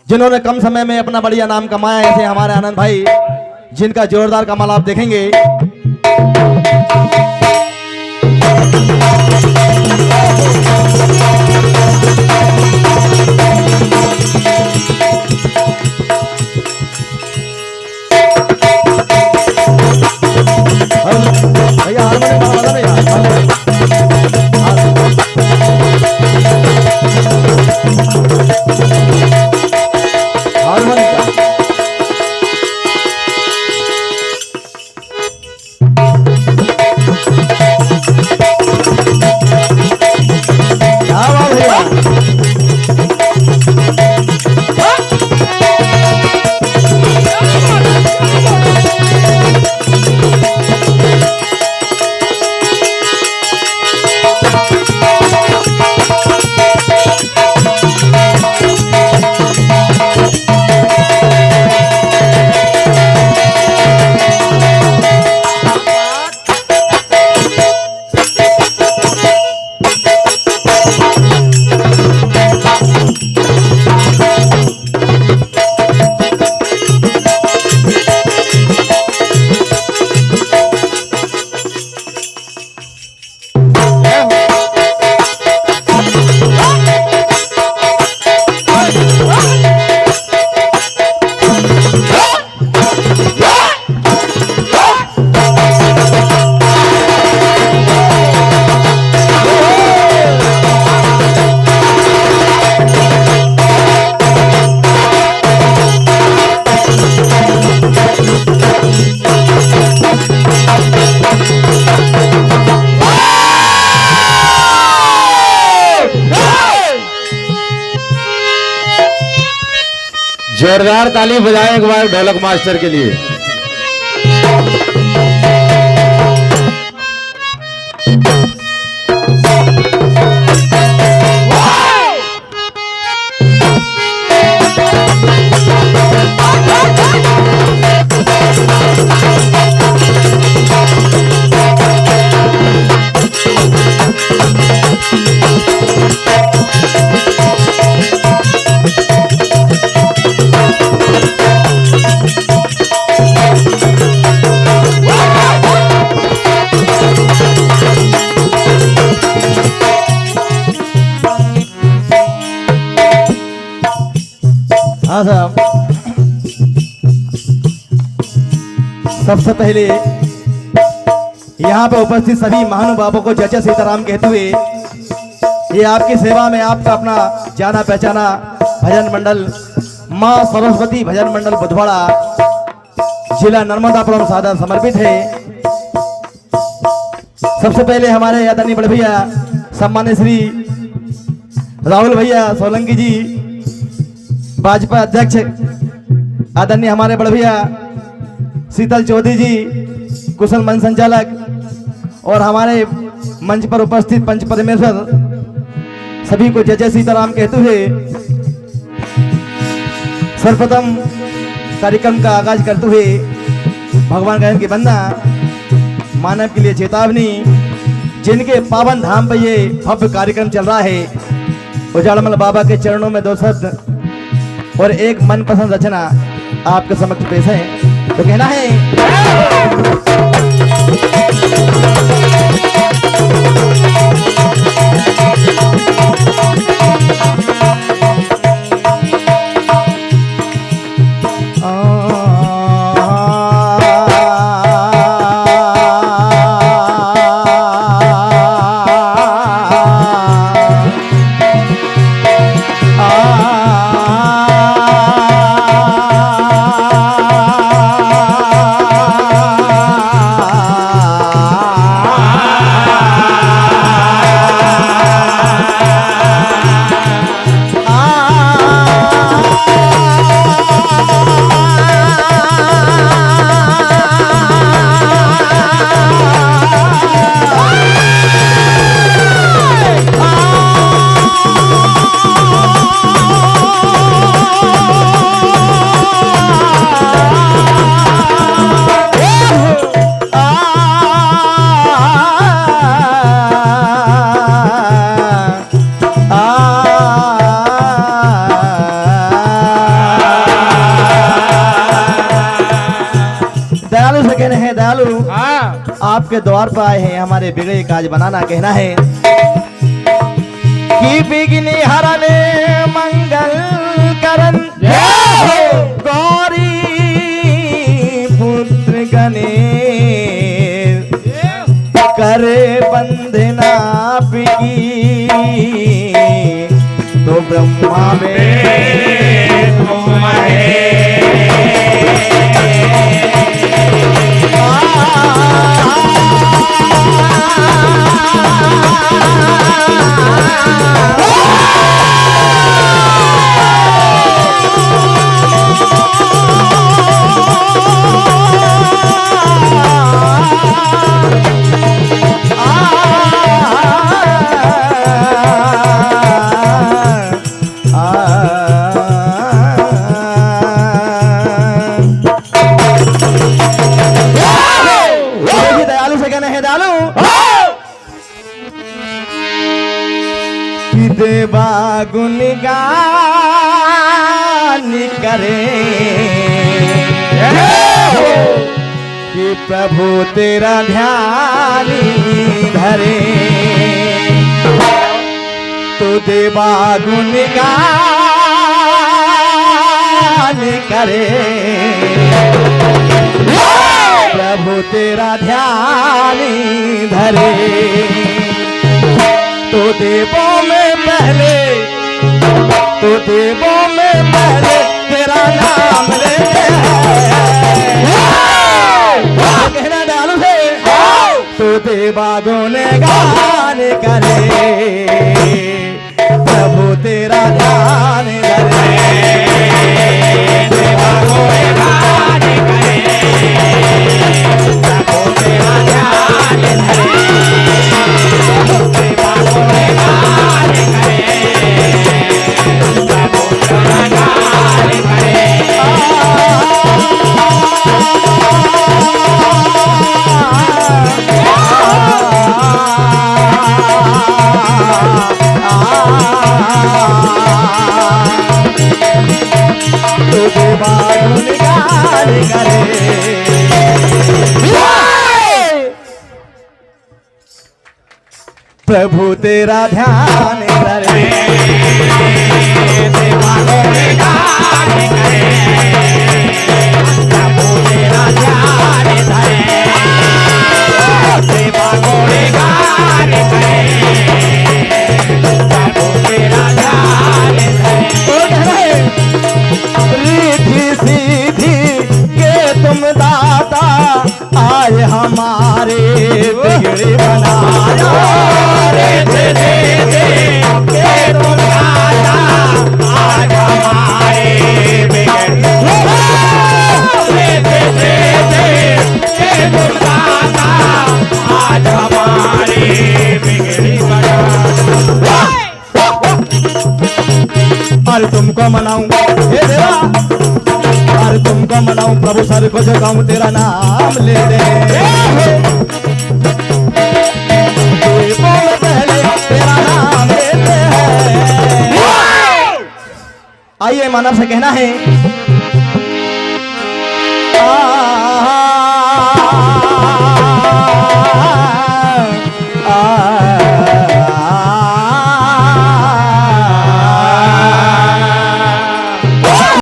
जिन्होंने कम समय में अपना बढ़िया नाम कमाया, ऐसे हमारे आनंद भाई, जिनका जोरदार कमाल आप देखेंगे। भैया हारमोनियम बजा भैया। जोरदार ताली बजाएं एक बार ढोलक मास्टर के लिए। हाँ साहब, सबसे पहले यहाँ पे उपस्थित सभी महानुभावों को जय जय सीताराम कहते हुए ये आपकी सेवा में आपका अपना जाना पहचाना भजन मंडल माँ सरस्वती भजन मंडल बुधवाड़ा जिला नर्मदापुरम सादा समर्पित है। सबसे पहले हमारे आदरणीय बड़े भैया सम्मान्य श्री राहुल भैया सोलंकी जी, भाजपा अध्यक्ष आदरणीय हमारे बड़े भैया शीतल चौधरी जी, कुशल मंच संचालक और हमारे मंच पर उपस्थित पंच परमेश्वर, सभी को जय जय सीताराम कहते हुए सर्वप्रथम कार्यक्रम का आगाज करते हुए भगवान गणेश की वंदना, मानव के लिए चेतावनी, जिनके पावन धाम पर ये भव्य कार्यक्रम चल रहा है, उजाड़मल बाबा के चरणों में 2 शब्द और एक मनपसंद रचना आपके समक्ष पेश है। तो कहना है हाँ आपके द्वार पर आए हैं हमारे बिगड़े काज बनाना। कहना है कि बिघ्नि हरने मंगल करन गौरी पुत्र गणेश करे बंधना बिकी तो ब्रह्मा में तुम देवा गुण गान करे कि प्रभु तेरा ध्यान धरे तो देवा गुण गान करे प्रभु तेरा ध्यान धरे तो देवों में पहले तेरा नाम लेते हैं कहना डालू है तो देवा गुण गान करे प्रभु तेरा ध्यान धरे देवा गुण गान करे प्रभु तेरा ध्यान धरे प्रभु तेरा ध्यान धरे देवा गुण गान करे प्रभु तेरा ध्यान धरे देवा गुण गान करे प्रभु तेरा ध्यान धरे रिद्धि सीधी के तुम दाता आए हमारे बिगड़े बनाया अरे तुमको मनाऊं हे देवा अरे तुमको मनाऊं प्रभु सर को जगाऊं तेरा नाम ले दे पहले तेरा नाम लेते हैं। आइए मानव से कहना है